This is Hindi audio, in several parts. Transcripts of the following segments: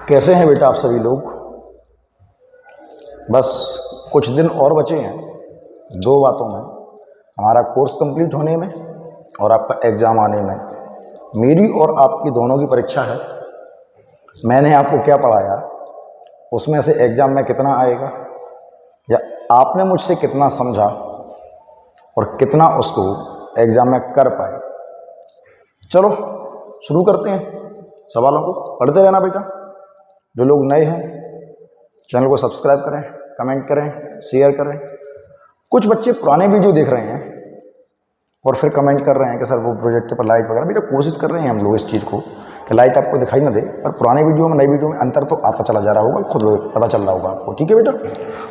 कैसे हैं बेटा आप सभी लोग। बस कुछ दिन और बचे हैं, 2 बातों में हमारा कोर्स कंप्लीट होने में और आपका एग्ज़ाम आने में। मेरी और आपकी दोनों की परीक्षा है। मैंने आपको क्या पढ़ाया उसमें से एग्ज़ाम में कितना आएगा, या आपने मुझसे कितना समझा और कितना उसको एग्ज़ाम में कर पाए। चलो शुरू करते हैं सवालों को। पढ़ते रहना बेटा। जो लोग नए हैं चैनल को सब्सक्राइब करें, कमेंट करें, शेयर करें। कुछ बच्चे पुराने वीडियो देख रहे हैं और फिर कमेंट कर रहे हैं कि सर वो प्रोजेक्टर पर लाइट वगैरह। बेटा कोशिश कर रहे हैं हम लोग इस चीज़ को कि लाइट आपको दिखाई ना दे, पर पुराने वीडियो में नई वीडियो में अंतर तो आता चला जा रहा होगा, खुद पता चल रहा होगा आपको। ठीक है बेटा,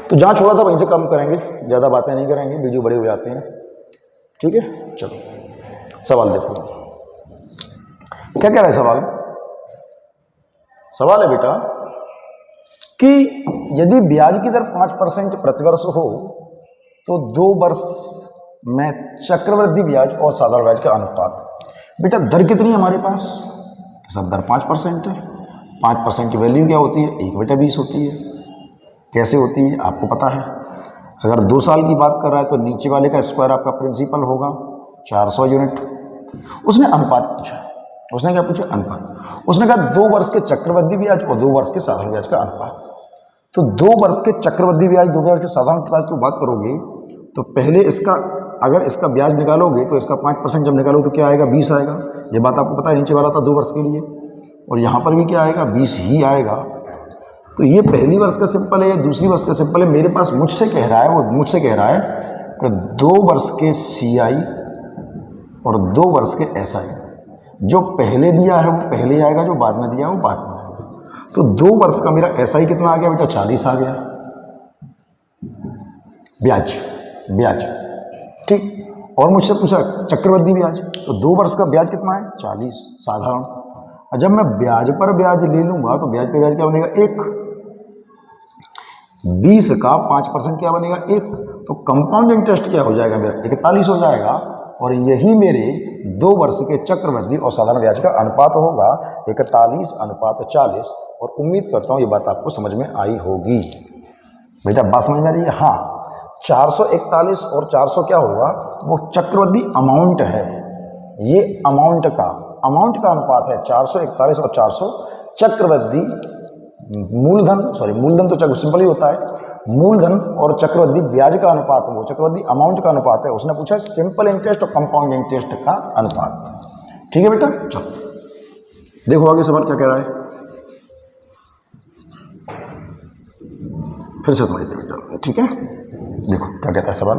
तो जहाँ छोड़ा था वहीं से कम करेंगे, ज़्यादा बातें नहीं करेंगे, वीडियो बड़े हो जाते हैं। ठीक है, चलो सवाल देखो। क्या कह रहा है सवाल? सवाल है बेटा कि यदि ब्याज की दर 5% प्रतिवर्ष हो तो 2 वर्ष में चक्रवृद्धि ब्याज और साधारण ब्याज का अनुपात। बेटा दर कितनी है हमारे पास? सब दर 5% है। 5% की वैल्यू क्या होती है? 1/20 होती है। कैसे होती है आपको पता है। अगर 2 साल की बात कर रहा है तो नीचे वाले का स्क्वायर आपका प्रिंसिपल होगा 400 यूनिट। उसने अनुपात पूछा। उसने क्या पूछा? अनुपात। उसने कहा 2 वर्ष के चक्रवृद्धि ब्याज और 2 वर्ष के साधारण ब्याज का अनुपात। तो 2 वर्ष के चक्रवृद्धि ब्याज, 2 वर्ष के साधारण ब्याज की बात करोगे तो पहले इसका, अगर इसका ब्याज निकालोगे तो इसका 5% जब निकालो तो क्या आएगा? 20 आएगा। ये बात आपको पता है। नीचे वाला था 2 वर्ष के लिए और यहाँ पर भी क्या आएगा? 20 ही आएगा। तो ये पहली वर्ष का सिंपल है, दूसरी वर्ष का सिंपल है। मेरे पास मुझसे कह रहा है, वो मुझसे कह रहा है कि 2 वर्ष के CI और 2 वर्ष के SI। जो पहले दिया है वो पहले आएगा, जो बाद में दिया है वो बाद में आएगा। तो 2 वर्ष का मेरा SI कितना आ गया बेटा? 40 आ गया। ब्याज ब्याज ठीक। और मुझसे पूछा चक्रवृद्धि ब्याज, तो 2 वर्ष का ब्याज कितना है? 40 साधारण। और जब मैं ब्याज पर ब्याज ले लूंगा तो ब्याज पे ब्याज क्या बनेगा? 1। 20 का 5% क्या बनेगा? 1। तो कंपाउंड इंटरेस्ट क्या हो जाएगा मेरा? 41 हो जाएगा। और यही मेरे 2 वर्ष के चक्रवृद्धि और साधारण ब्याज का अनुपात होगा 41:40। और उम्मीद करता हूँ ये बात आपको समझ में आई होगी। बेटा बात समझ में आ रही है? हाँ, 441 और 400 क्या होगा? वो चक्रवृद्धि अमाउंट है। ये अमाउंट का अनुपात है 441 और 400 चक्रवृद्धि मूलधन तो सिंपल ही होता है। मूलधन और चक्रवृद्धि ब्याज का अनुपात, वो चक्रवृद्धि अमाउंट का अनुपात है। उसने पूछा सिंपल इंटरेस्ट और कंपाउंड इंटरेस्ट का अनुपात। ठीक है बेटा, चलो देखो आगे सवाल क्या कह रहा है। फिर से समझ लीजिए बेटा। ठीक है, देखो क्या कहता है सवाल।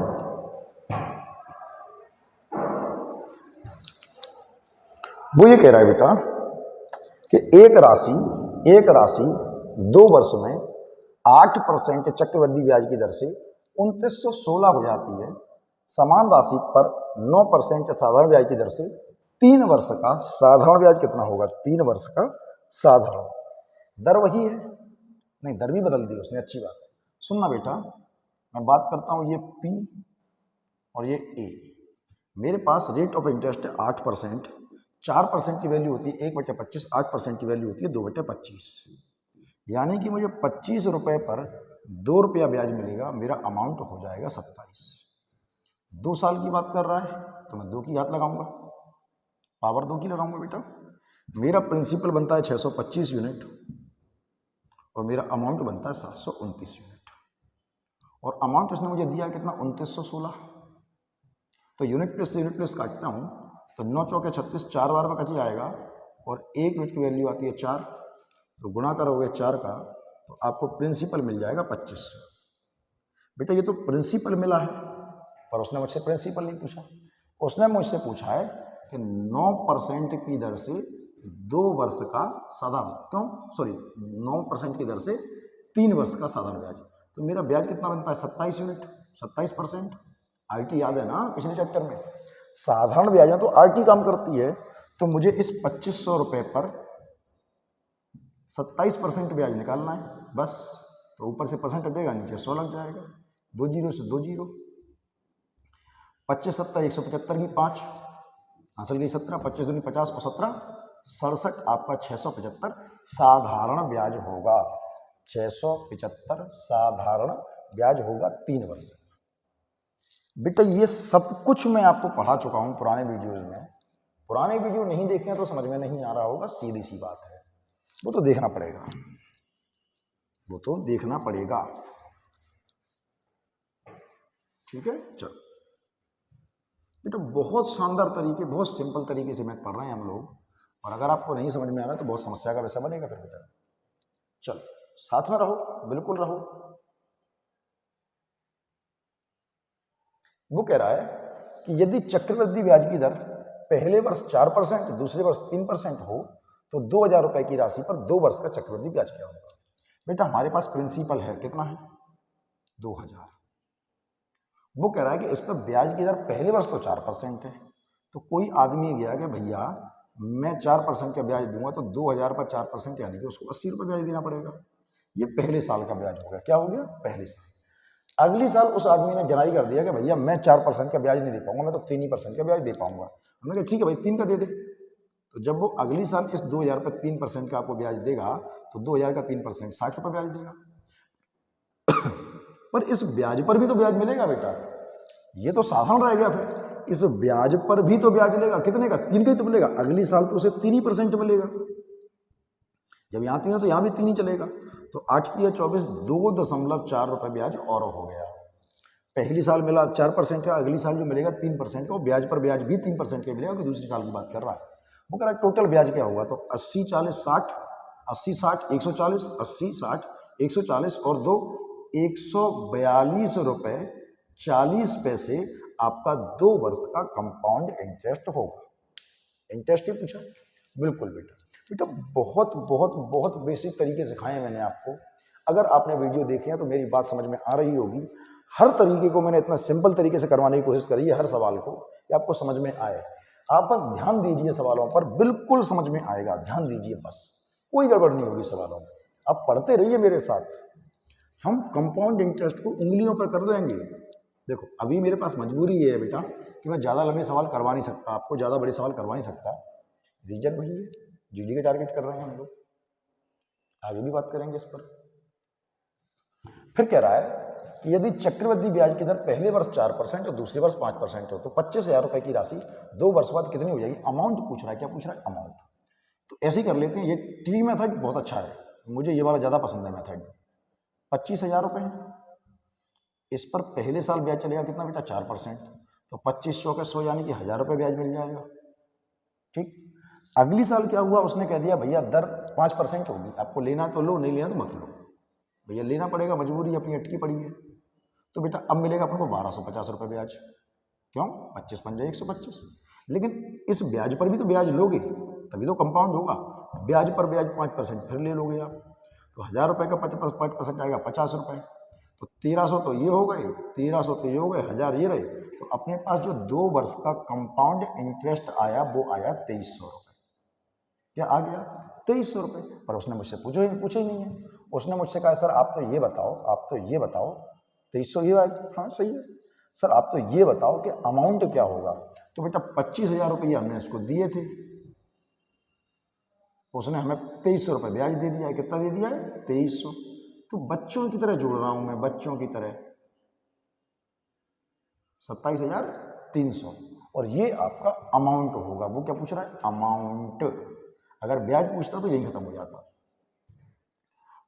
वो ये कह रहा है बेटा कि एक राशि 2 वर्ष में 8% चक्रवृद्धि ब्याज की दर से 2916 हो जाती है। समान राशि पर 9% साधारण ब्याज की दर से 3 वर्ष का साधारण ब्याज कितना होगा? 3 वर्ष का साधारण। दर वही है, नहीं दर भी बदल दी उसने, अच्छी बात है। सुनना बेटा, मैं बात करता हूं ये P और ये A। मेरे पास रेट ऑफ इंटरेस्ट है 8%। 4% की वैल्यू होती है 1/25, 8% की वैल्यू होती है 2/25। यानी कि मुझे 25 रुपये पर 2 रुपया ब्याज मिलेगा। मेरा अमाउंट हो जाएगा 27। 2 साल की बात कर रहा है तो मैं 2 की घात लगाऊंगा, पावर 2 की लगाऊंगा बेटा। मेरा प्रिंसिपल बनता है 625 यूनिट और मेरा अमाउंट बनता है 729 यूनिट। और अमाउंट उसने मुझे दिया कितना? 2916। तो यूनिट प्लस काटता हूँ तो 9 चौके 36, 4 बार में कट जाएगा। और 1 यूनिट की वैल्यू आती है 4, तो गुणा करोगे 4 का तो आपको प्रिंसिपल मिल जाएगा 25। बेटा ये तो प्रिंसिपल मिला है, पर उसने मुझसे प्रिंसिपल नहीं पूछा। उसने मुझसे पूछा है कि 9% की दर से 2 वर्ष का साधारण, 9% की दर से 3 वर्ष का साधारण ब्याज। तो मेरा ब्याज कितना बनता है? 27 यूनिट, 27%। IT याद है ना पिछले चैप्टर में? साधारण ब्याज है तो IT काम करती है। तो मुझे इस 2500 रुपये पर 27% ब्याज निकालना है बस। तो ऊपर से परसेंट देगा, नीचे 100 लग जाएगा। 2 जीरो से 2 जीरो, 25 7 175 की 5 हासिल गई 17, 25 दूनी 50 और 17 67 आपका 675 साधारण ब्याज होगा। 675 साधारण ब्याज होगा 3 वर्ष। बेटा ये सब कुछ मैं आपको पढ़ा चुका हूं पुराने वीडियोज में। पुराने वीडियो नहीं देखे हैं तो समझ में नहीं आ रहा होगा, सीधी सी बात है। वो तो देखना पड़ेगा, वो तो देखना पड़ेगा। ठीक है, चलो बेटा बहुत शानदार तरीके, बहुत सिंपल तरीके से मैथ पढ़ रहे हैं हम लोग, और अगर आपको नहीं समझ में आ रहा तो बहुत समस्या का विषय बनेगा फिर बेटा। चलो साथ में रहो, बिल्कुल रहो। वो कह रहा है कि यदि चक्रवृद्धि ब्याज की दर पहले वर्ष 4%, दूसरे वर्ष 3% हो तो 2,000 रुपए की राशि पर 2 वर्ष का चक्रवृद्धि ब्याज क्या होगा। बेटा हमारे पास प्रिंसिपल है, कितना है, 2,000। वो कह रहा है कि इस पर ब्याज की दर पहले वर्ष तो 4% है, तो कोई आदमी गया कि भैया मैं 4% का ब्याज दूंगा तो 2,000 पर 4% यानी कि उसको 80 रुपये ब्याज देना पड़ेगा। ये पहले साल का ब्याज हो गया। क्या हो गया, पहले साल। अगली साल उस आदमी ने जनाई कर दिया कि भैया मैं 4% का ब्याज नहीं दे पाऊंगा, मैं तो 3% का ब्याज दे पाऊंगा। हमने कहा ठीक है भाई 3 का दे दे। तो जब वो अगली साल इस 2,000 पर 3% का आपको ब्याज देगा तो 2,000 का 3% 60 रुपये ब्याज देगा। पर इस ब्याज पर भी तो ब्याज मिलेगा बेटा, ये तो साधारण रह गया। फिर इस ब्याज पर भी तो ब्याज लेगा, कितने का, 3 का ही तो मिलेगा। अगली साल तो उसे 3% मिलेगा। जब यहाँ 3 है तो यहाँ भी 3 ही चलेगा। तो 8 या 24, 2.4 रुपये ब्याज और हो गया। पहली साल मिला 4% का, अगली साल जो मिलेगा 3% का, वो ब्याज पर ब्याज भी 3% का मिलेगा, कि दूसरी साल की बात कर रहा है। वो कह रहा है टोटल ब्याज क्या होगा, तो 80 40 60, 80 60 140, 80 60 140 और 2 142 रुपये 40 पैसे आपका 2 वर्ष का कंपाउंड इंटरेस्ट होगा। इंटरेस्ट ही पूछा, बिल्कुल बेटा। बेटा बहुत बहुत बहुत बेसिक तरीके सिखाए मैंने आपको। अगर आपने वीडियो देखे हैं तो मेरी बात समझ में आ रही होगी। हर तरीके को मैंने इतना सिंपल तरीके से करवाने की कोशिश करी है, हर सवाल को, कि आपको समझ में आए। आप बस ध्यान दीजिए सवालों पर, बिल्कुल समझ में आएगा। ध्यान दीजिए बस, कोई गड़बड़ नहीं होगी सवालों में। आप पढ़ते रहिए मेरे साथ, हम कंपाउंड इंटरेस्ट को उंगलियों पर कर देंगे। देखो अभी मेरे पास मजबूरी ये है बेटा कि मैं ज़्यादा लंबे सवाल करवा नहीं सकता, आपको ज़्यादा बड़े सवाल करवा नहीं सकता। रीजन वही है, जीडी के टारगेट कर रहे हैं हम लोग। आगे भी बात करेंगे इस पर। फिर कह रहा है कि यदि चक्रवृद्धि ब्याज की दर पहले वर्ष 4% और दूसरे वर्ष 5% हो तो 25,000 रुपए की राशि 2 वर्ष बाद कितनी हो जाएगी। अमाउंट पूछ रहा है, क्या पूछ रहा है, अमाउंट। तो ऐसे ही कर लेते हैं, ये ट्री मेथड बहुत अच्छा है, मुझे ये वाला ज़्यादा पसंद है मेथड। 25,000 रुपये है, इस पर पहले साल ब्याज चलेगा कितना बेटा, 4%। तो 25 का 100 यानी कि 1,000 रुपये ब्याज मिल जाएगा। ठीक, अगली साल क्या हुआ, उसने कह दिया भैया दर 5% होगी, आपको लेना तो लो, नहीं लेना तो मत लो। भैया लेना पड़ेगा, मजबूरी अपनी अटकी पड़ी है। तो बेटा अब मिलेगा अपन को 1,250 रुपये ब्याज। क्यों, 25 पंजा 125। लेकिन इस ब्याज पर भी तो ब्याज लोगे, तभी तो कंपाउंड होगा। ब्याज पर ब्याज 5% फिर ले लोगे आप, तो 1,000 रुपये का 5% आएगा 50 रुपये। तो 1,300 तो ये हो गए, 1,300 तो ये हो गए, 1,000 ये रहे। तो अपने पास जो 2 वर्ष का कंपाउंड इंटरेस्ट आया वो आया 2,300 रुपये। क्या आ गया, 2,300 रुपये। पर उसने मुझसे पूछा ही नहीं है। उसने मुझसे कहा सर आप तो ये बताओ, 2,300 ये आया, हाँ सही है सर, आप तो ये बताओ कि अमाउंट क्या होगा। तो बेटा 25,000 रुपये हमने इसको दिए थे, उसने हमें 2,300 रुपये ब्याज दे दिया है। कितना दे दिया है, 2,300। तो बच्चों की तरह जोड़ रहा हूं मैं, बच्चों की तरह, 27,300। और ये आपका अमाउंट होगा। वो क्या पूछ रहा है, अमाउंट। अगर ब्याज पूछता तो यही खत्म हो जाता।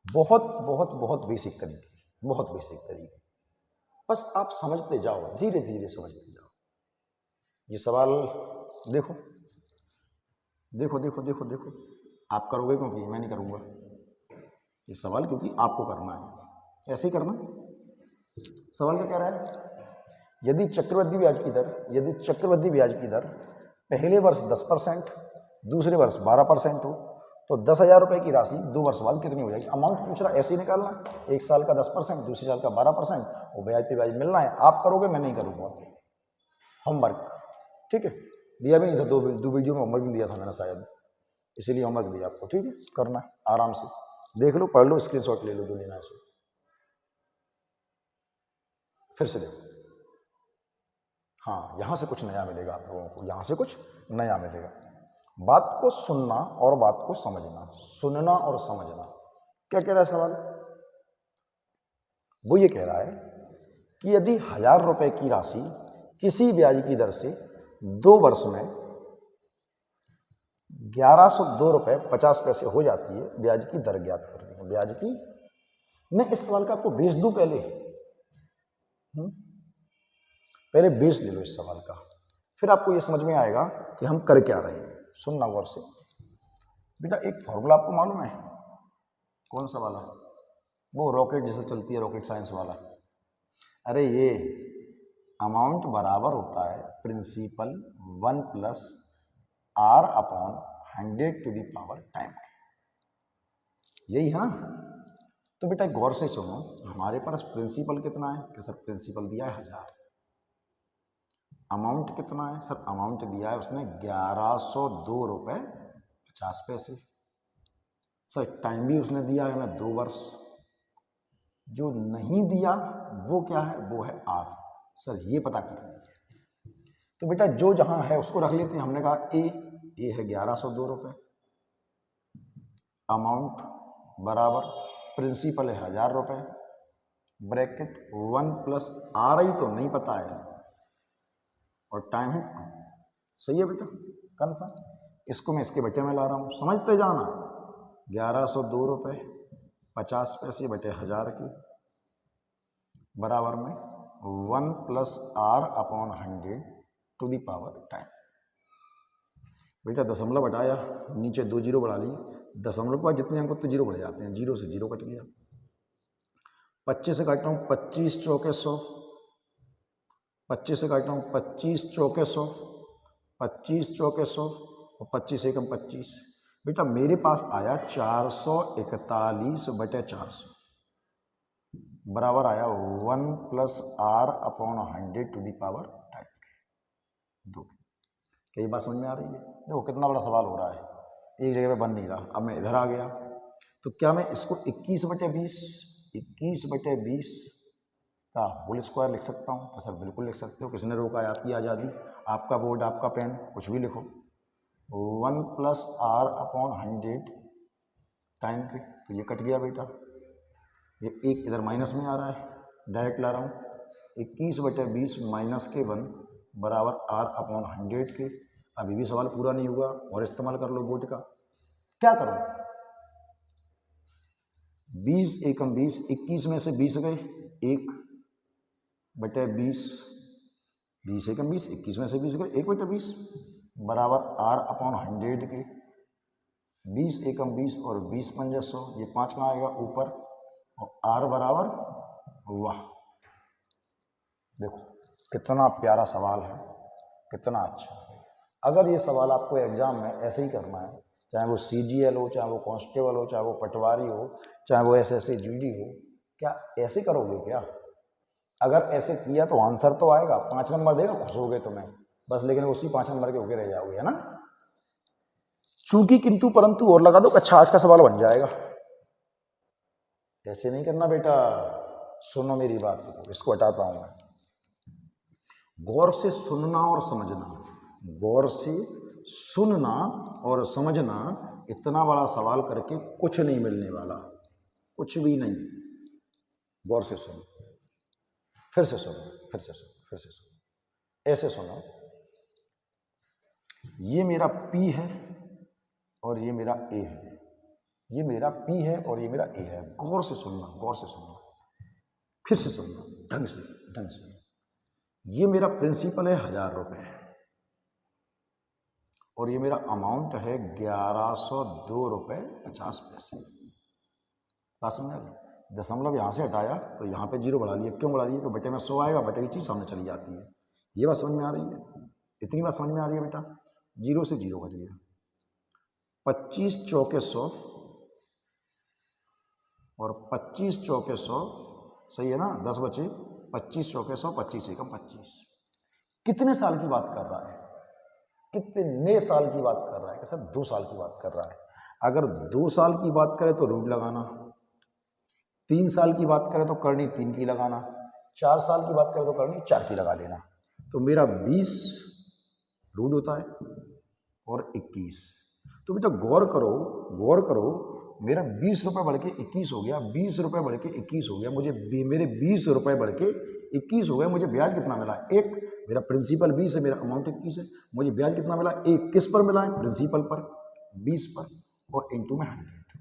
बहुत बहुत बहुत बेसिक तरीके, बहुत बेसिक तरीके, बस आप समझते जाओ, धीरे धीरे समझते जाओ। ये सवाल देखो देखो देखो देखो देखो, आप करोगे क्योंकि मैं नहीं करूंगा ये सवाल, क्योंकि आपको करना है, ऐसे ही करना। सवाल क्या कह रहा है, यदि चक्रवृद्धि ब्याज की दर पहले वर्ष 10%, दूसरे वर्ष 12% हो तो 10,000 रुपये की राशि 2 वर्ष बाद कितनी हो जाएगी। अमाउंट पूछ रहा है, ऐसे ही निकालना। एक साल का 10%, दूसरे साल का 12%, वो ब्याज पे ब्याज मिलना है। आप करोगे, मैं नहीं करूँगा। होमवर्क, ठीक है, दिया भी नहीं था, दो वीडियो में होमवर्क भी दिया था मैंने शायद, इसीलिए होमवर्क दिया आपको। ठीक है, करना आराम से, देख लो, पढ़ लो, स्क्रीनशॉट ले लो जो लेना है सो। फिर से देखो, हाँ यहाँ से कुछ नया मिलेगा आप लोगों को, यहाँ से कुछ नया मिलेगा। बात को सुनना और बात को समझना, सुनना और समझना। क्या कह रहा है सवाल? वो ये कह रहा है कि यदि 1000 रुपए की राशि किसी ब्याज की दर से 2 वर्ष में 1102 रुपए 50 पैसे हो जाती है, ब्याज की दर ज्ञात करनी है। ब्याज की, मैं इस सवाल का आपको बेस दूं पहले, पहले बेस ले लो इस सवाल का, फिर आपको ये समझ में आएगा कि हम कर क्या रहे हैं। सुनना गौर से बेटा, एक फॉर्मूला आपको मालूम है? कौन सा वाला? वो रॉकेट जैसे चलती है, रॉकेट साइंस वाला। अरे ये अमाउंट बराबर होता है principal 1 plus R upon 100 to the power time, यही है ना? तो बेटा गौर से सुनो, हमारे पास प्रिंसिपल कितना है कि सर प्रिंसिपल दिया है 1000, अमाउंट कितना है सर, अमाउंट दिया है उसने 1102 रुपए 50 पैसे। सर टाइम भी उसने दिया है हमें 2 वर्ष। जो नहीं दिया वो क्या है? वो है R। सर ये पता करना है, तो बेटा जो जहां है उसको रख लेते हैं। हमने कहा ए है 1102 रुपए, अमाउंट बराबर प्रिंसिपल है 1000 रुपए, ब्रैकेट 1 प्लस R ही तो नहीं पता है, और टाइम है 2। सही है बेटा, कन्फर्म। इसको मैं इसके बटे में ला रहा हूँ, समझते जाना। 1102 रुपए 50 पैसे बटे 1000 की बराबर में 1 plus R upon 100 to the power time. बेटा दशमलव हटाया, नीचे 2 जीरो बढ़ा लिए, दशमलव के बाद जितने अंक तो जीरो बढ़ जाते हैं, जीरो से जीरो कट गया। 25 से काट रहा हूँ 25 चौके 100, 25 से काट रहा हूँ 25 चौके 100, 25 चौके 100 और 25 एकम 25। बेटा मेरे पास आया 441 बटे 400 बराबर आया 1 plus R upon 100 to the power time 2। क्या ये बात समझ में आ रही है? देखो कितना बड़ा सवाल हो रहा है, एक जगह पे बन नहीं रहा। अब मैं इधर आ गया, तो क्या मैं इसको 21 बटे 20 का होल स्क्वायर लिख सकता हूँ? तो सर बिल्कुल लिख सकते हो, किसने रोका है? आपकी आज़ादी, आपका बोर्ड, आपका पेन, कुछ भी लिखो। 1 प्लस R अपॉन 100 टाइम के, तो ये कट गया बेटा, ये एक इधर माइनस में आ रहा है, डायरेक्ट ला रहा हूँ। 21 बटे 20 माइनस के 1 बराबर R अपॉन 100 के। अभी भी सवाल पूरा नहीं हुआ, और इस्तेमाल कर लो बोर्ड का। क्या करो? 20 एकम 20, 21 में से 20 गए, 1 बटे 20, 20 एकम 20, 21 में से 20 गए, 1 बटे 20 बराबर R अपॉन 100 के। 20 एकम 20 और 20 पंजा 100, ये 5 कहाँ आएगा? ऊपर, और R बराबर, वाह देखो कितना प्यारा सवाल है, कितना अच्छा। अगर ये सवाल आपको एग्जाम में ऐसे ही करना है, चाहे वो CGL हो, चाहे वो कांस्टेबल हो, चाहे वो पटवारी हो, चाहे वो SSA GD हो, क्या ऐसे करोगे क्या? अगर ऐसे किया तो आंसर तो आएगा, 5 नंबर देगा, खुश हो गए तुम्हें बस, लेकिन उसी 5 नंबर के होके रह जाओगे, है ना? चूंकि किंतु परंतु और लगा दो, अच्छा आज का सवाल बन जाएगा। ऐसे नहीं करना बेटा, सुनो मेरी बात को, इसको हटाता हूं मैं। गौर से सुनना और समझना, गौर से सुनना और समझना। इतना बड़ा सवाल करके कुछ नहीं मिलने वाला, कुछ भी नहीं। गौर से सुनो, फिर से सुनो, फिर से सुनो, फिर से सुनो, ऐसे सुनो। ये मेरा P है और ये मेरा A है, ये मेरा P है और ये मेरा A है। गौर से सुनना, गौर से सुनना, फिर से सुनना, ढंग से, ढंग से। ये मेरा प्रिंसिपल है 1000 रुपए, और ये मेरा अमाउंट है 1102 रुपए 50 पैसे। बात समझ आ गई? दशमलव यहाँ से हटाया तो यहाँ पे जीरो बढ़ा लिया। क्यों बढ़ा लिया? तो बटे में 100 आएगा, बटे की चीज़ सामने चली जाती है। ये बात समझ में आ रही है? इतनी बात समझ में आ रही है बेटा? जीरो से जीरो कट गया। 25 चौके 100 और 25 चौके 100, सही है ना? 10 बचे, 25 चौके 100, 25 एकम 25। कितने साल की बात कर रहा है? कितने साल की बात कर रहा है? सर 2 साल की बात कर रहा है। अगर 2 साल की बात करें तो रूट लगाना, 3 साल की बात करें तो करनी 3 की लगाना, 4 साल की बात करें तो करनी 4 की लगा लेना। तो मेरा 20 रूट होता है और 21। तो बेटा गौर करो, गौर करो, मेरा 20 रुपये बढ़ के 21 हो गया, 20 रुपये बढ़ के 21 हो गया, मेरे 20 रुपये बढ़ के 21 हो गए, मुझे ब्याज कितना मिला? 1। मेरा प्रिंसिपल 20 है, मेरा अमाउंट 21 है, मुझे ब्याज कितना मिला? 1। किस पर मिला है? प्रिंसिपल पर, 20 पर, और इंटू में 100,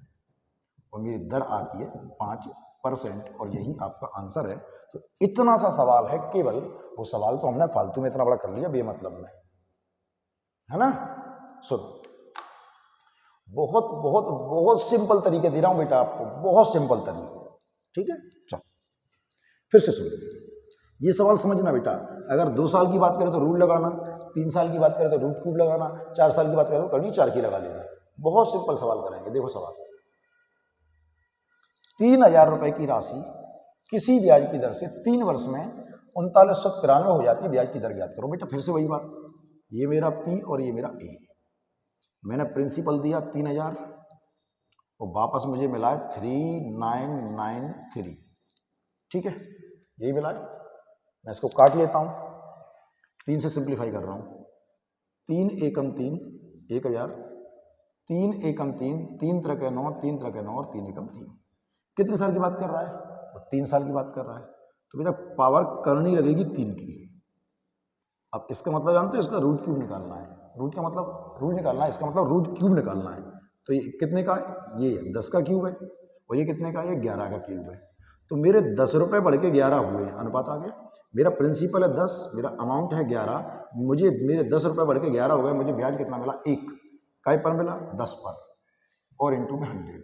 और मेरी दर आती है 5%, और यही आपका आंसर है। तो इतना सा सवाल है केवल, वो सवाल तो हमने फालतू में इतना बड़ा कर लिया बेमतलब में, है ना। सुनो, बहुत बहुत बहुत सिंपल तरीके दे रहा हूं बेटा आपको, बहुत सिंपल तरीके, ठीक है। चलो फिर से सुनो, ये सवाल समझना बेटा। अगर 2 साल की बात करें तो रूट लगाना, 3 साल की बात करें तो रूट क्यूब लगाना, 4 साल की बात करें तो करनी 4 की लगा लेना। बहुत सिंपल सवाल करेंगे। देखो सवाल, 3000 रुपए की राशि किसी ब्याज की दर से 3 वर्ष में 3993 हो जाती है, ब्याज की दर ज्ञात करो। बेटा फिर से वही बात, ये मेरा पी और ये मेरा ए, मैंने प्रिंसिपल दिया 3000 और वापस मुझे मिला है 3993, ठीक है, यही मिला है। मैं इसको काट लेता हूं, 3 से सिंप्लीफाई कर रहा हूं। 3 एकम 3, 1000, 3 एकम 3, 3 त्रिक 9, 3 त्रिक 9 और 3 एकम 3। कितने साल की बात कर रहा है? तो 3 साल की बात कर रहा है। तो बेटा पावर करनी लगेगी 3 की। अब इसका मतलब जानते हो, इसका रूट क्यूब निकालना है। रूट का मतलब रूट निकालना है, इसका मतलब रूट क्यूब निकालना है। तो ये कितने का है? ये 10 का क्यूब है, और ये कितने का है? ये 11 का क्यूब है। तो मेरे 10 रुपये बढ़ के 11 हुए, अनुपात आ गया। मेरा प्रिंसिपल है 10, मेरा अमाउंट है 11, मुझे मेरे 10 रुपये बढ़ के 11 हो गए, मुझे ब्याज कितना मिला? 1। काय पर मिला? 10 पर, और इंटू में 100।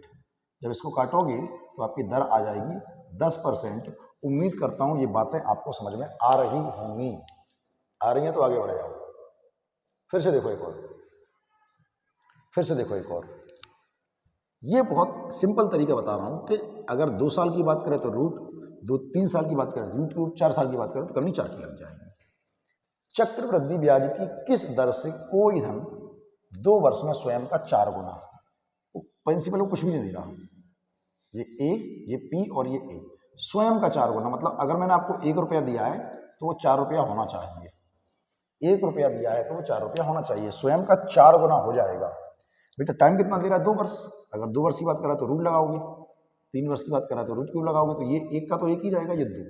जब इसको काटोगे तो आपकी दर आ जाएगी 10%। उम्मीद करता हूँ ये बातें आपको समझ में आ रही होंगी। आ रही हैं तो आगे बढ़ जाओ। फिर से देखो एक और, फिर से देखो एक और। ये बहुत सिंपल तरीका बता रहा हूँ कि अगर 2 साल की बात करें तो रूट, 3 साल की बात करें रूट क्यूब, 4 साल की बात करें तो करनी 4 की लग जाएगी। चक्रवृद्धि ब्याज की किस दर से कोई धन 2 वर्ष में स्वयं का 4 गुना, प्रिंसिपल को कुछ भी नहीं दे रहा, ये ए, ये पी और ये ए, स्वयं का 4 गुना, मतलब अगर मैंने आपको 1 रुपया दिया है तो वो 4 रुपया होना चाहिए। 1 रुपया दिया है तो वो 4 रुपया होना चाहिए, स्वयं का 4 गुना हो जाएगा। बेटा टाइम कितना दे रहा है? 2 वर्ष। अगर 2 वर्ष की बात करा तो रूट लगाओगे, 3 वर्ष की बात करा तो रूट क्यूब लगाओगे, तो ये 1 का तो 1 ही रहेगा, ये 2।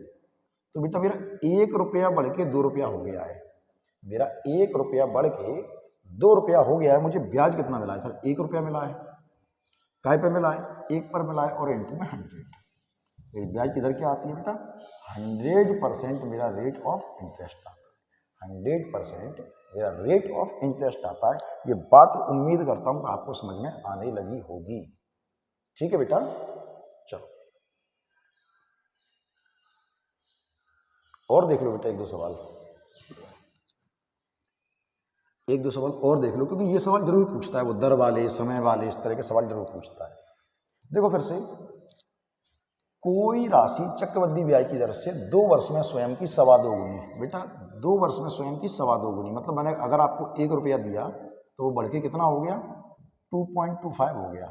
तो बेटा मेरा 1 रुपया बढ़ के 2 रुपया हो गया है, मेरा 1 रुपया बढ़ के 2 रुपया हो गया है। मुझे ब्याज कितना मिला है सर? 1 रुपया मिला है। काय पे मिला है? 1 पर मिला है, और इंटू में 100। मेरी ब्याज की दर क्या आती है बेटा? 100% मेरा रेट ऑफ इंटरेस्ट आता है। 100% मेरा रेट ऑफ इंटरेस्ट आता है। ये बात उम्मीद करता हूं कि आपको समझ में आने लगी होगी, ठीक है बेटा। चलो और देख लो बेटा, 1-2 सवाल, 1-2 सवाल और देख लो, क्योंकि ये सवाल जरूर पूछता है, वो दर वाले, समय वाले, इस तरह के सवाल जरूर पूछता है। देखो फिर से, कोई राशि चक्रवृद्धि ब्याज की दर से 2 वर्ष में स्वयं की 2.25 गुनी। बेटा 2 वर्ष में स्वयं की 2.25 गुनी, मतलब मैंने अगर आपको 1 रुपया दिया तो वो बढ़ के कितना हो गया? 2.25 हो गया।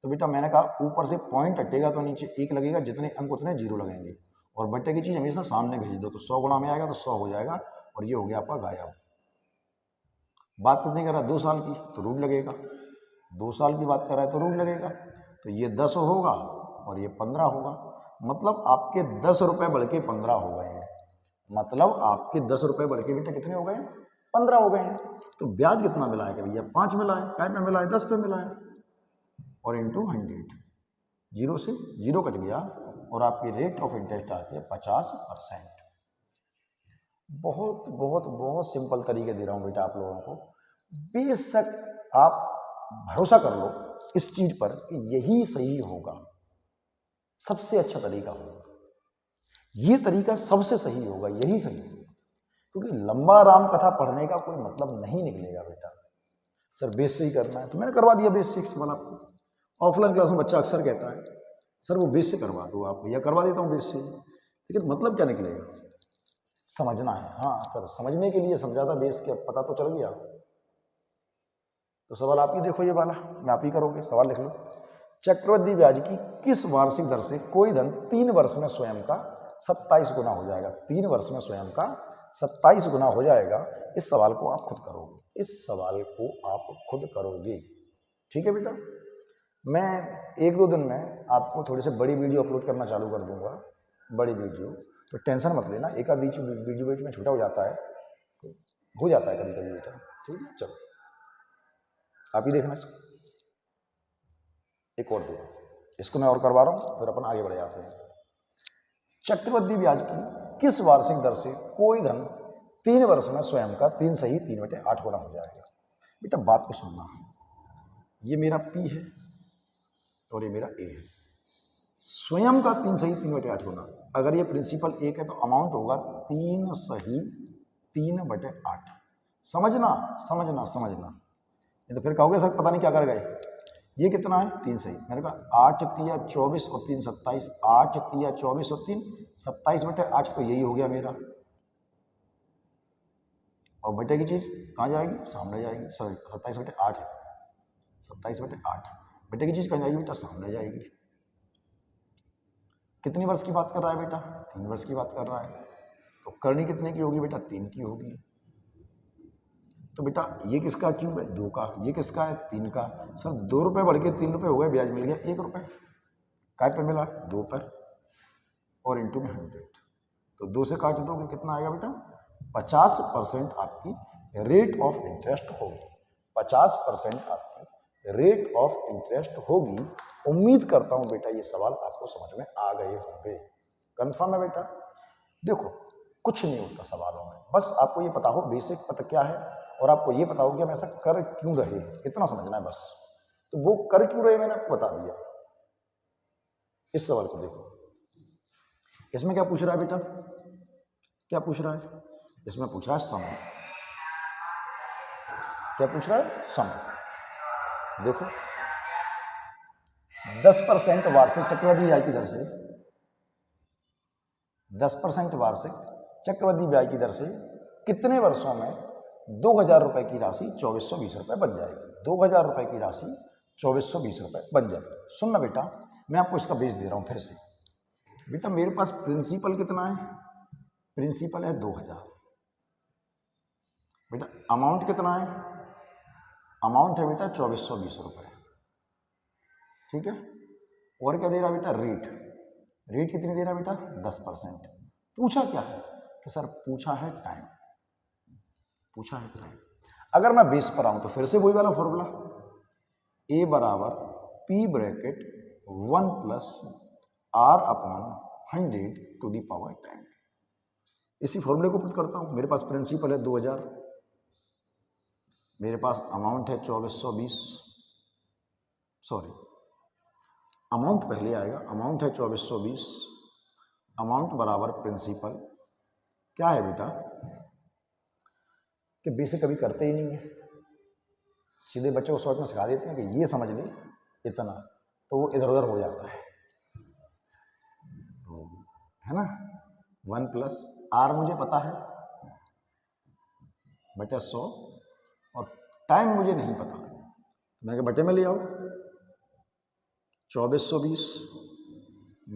तो बेटा मैंने कहा ऊपर से पॉइंट हटेगा तो नीचे 1 लगेगा, जितने अंक उतने 0 लगेंगे, और बट्टे की चीज़ हमेशा सामने भेज दो, तो 100 गुणा में आएगा तो 100 हो जाएगा, और ये हो गया आपका गायब। बात कितनी कर रहा है? 2 साल की, तो रूट लगेगा। 2 साल की बात कर रहा है तो रूट लगेगा, तो ये 10 होगा और ये 15 होगा, मतलब आपके 10 रुपये बढ़ के 15 हो गए हैं। मतलब आपके 10 रुपये बढ़ के बेटा कितने हो गए? 15 हो गए हैं। तो ब्याज कितना मिला है भैया? 5 मिला है। काय पे मिला है? 10 पे मिला है, और इंटू 100। 0 से 0 कट गया, और आपकी रेट ऑफ इंटरेस्ट आती है 50%। बहुत बहुत बहुत सिंपल तरीके दे रहा हूँ बेटा आप लोगों को। बेशक आप भरोसा कर लो इस चीज पर कि यही सही होगा, सबसे अच्छा तरीका होगा, ये तरीका सबसे सही होगा, यही सही होगा। क्योंकि लंबा राम कथा पढ़ने का कोई मतलब नहीं निकलेगा बेटा। सर बेस से ही करना है तो मैंने करवा दिया बेस से एक सवाल आपको। ऑफलाइन क्लास में बच्चा अक्सर कहता है सर वो बेस से करवा दो आप, या करवा देता हूँ बेस से, लेकिन मतलब क्या निकलेगा? समझना है। हाँ सर समझने के लिए समझा था, बेस के पता तो चल गया। तो सवाल आप ही देखो, ये वाला मैं आप ही करोगे। सवाल लिख लो, चक्रवृद्धि ब्याज की किस वार्षिक दर से कोई धन 3 वर्ष में स्वयं का 27 गुना हो जाएगा? 3 वर्ष में स्वयं का 27 गुना हो जाएगा। इस सवाल को आप खुद करोगे, इस सवाल को आप खुद करोगे। ठीक है बेटा, मैं 1-2 दिन में आपको थोड़ी सी बड़ी वीडियो अपलोड करना चालू कर दूंगा, बड़ी वीडियो, तो टेंशन मत लेना। एक आध वीडियो बीच में छोटा हो जाता है, तो हो जाता है कभी कभी बेटा। ठीक है, चलो आप ही देखना इसको, एक और दो, इसको मैं और करवा रहा हूँ, फिर अपन आगे बढ़ जाते हैं। चक्रवृद्धि ब्याज की किस वार्षिक दर से कोई धन 3 वर्ष में स्वयं का 3 सही 3/8 गुना हो जाएगा? बेटा बात को सुनना, ये मेरा P है और ये मेरा A है। स्वयं का 3 सही 3/8 गुना, अगर ये प्रिंसिपल 1 है तो अमाउंट होगा 3 सही 3/8। समझना समझना समझना, ये तो फिर कहोगे सर पता नहीं क्या कर गए। ये कितना है? 3 सही। मैंने कहा 8 तिया 24 और 3 27, 8 तिया 24 और 3 27/8, तो यही हो गया मेरा। और बटे की चीज कहाँ जाएगी? सामने जाएगी। सॉरी 27/8 है, 27/8। बेटे की चीज कहाँ जाएगी बेटा? सामने जाएगी। कितने वर्ष की बात कर रहा है बेटा? 3 वर्ष की बात कर रहा है। तो करनी कितने की होगी बेटा? 3 की होगी। तो बेटा ये किसका क्यूब है? 2 का। ये किसका है? 3 का। सर 2 रुपये बढ़ के 3 रुपये हो गए, ब्याज मिल गया 1 रुपये। काय पे मिला? 2 पर, और इंटू में 100। तो 2 से काट दोगे कितना आएगा बेटा? 50% आपकी रेट ऑफ इंटरेस्ट होगी। 50% आपकी रेट ऑफ इंटरेस्ट होगी। उम्मीद करता हूं बेटा ये सवाल आपको समझ में आ गए होंगे। कंफर्म है बेटा? देखो कुछ नहीं होता सवालों में, बस आपको ये पता हो बेसिक पता क्या है, और आपको ये पता हो कि हम ऐसा कर क्यों रहे, इतना समझना है बस। तो वो कर क्यों रहे मैंने आपको बता दिया। इस सवाल को देखो, इसमें क्या पूछ रहा है बेटा? क्या पूछ रहा है? इसमें पूछ रहा है समय। क्या पूछ रहा है? समय। देखो 10% वार्षिक चक्रवृद्धि ब्याज की दर से, 10% वार्षिक चक्रवृद्धि ब्याज की दर से कितने वर्षों में 2000 रुपए की राशि 2420 रुपए बन जाएगी? 2000 रुपए की राशि 2420 रुपए बन जाएगी। सुनना बेटा, मैं आपको इसका बेस दे रहा हूं फिर से। बेटा मेरे पास प्रिंसिपल कितना है? प्रिंसिपल है 2000। बेटा अमाउंट कितना है? अमाउंट है बेटा 2420 रुपए। ठीक है, और क्या दे रहा बेटा? रेट। रेट कितनी दे रहा बेटा? 10%। पूछा क्या है? कि सर पूछा है टाइम, पूछा है टाइम। अगर मैं बेस पर आऊं तो फिर से वही वाला फॉर्मूला, A बराबर P bracket 1 plus R upon 100 to the power 10। इसी फॉर्मूले को पुट करता हूं। मेरे पास प्रिंसिपल है 2000, मेरे पास अमाउंट है 2420, सॉरी अमाउंट पहले आएगा, अमाउंट है 2420, अमाउंट बराबर प्रिंसिपल। क्या है बेटा कि बेसिक कभी करते ही नहीं है, सीधे बच्चों को शॉर्ट में सिखा देते हैं कि ये समझ ले इतना, तो वो इधर उधर हो जाता है ना। 1 प्लस R मुझे पता है बटा 100, और टाइम मुझे नहीं पता, तो मैं बटे में ले आओ 2420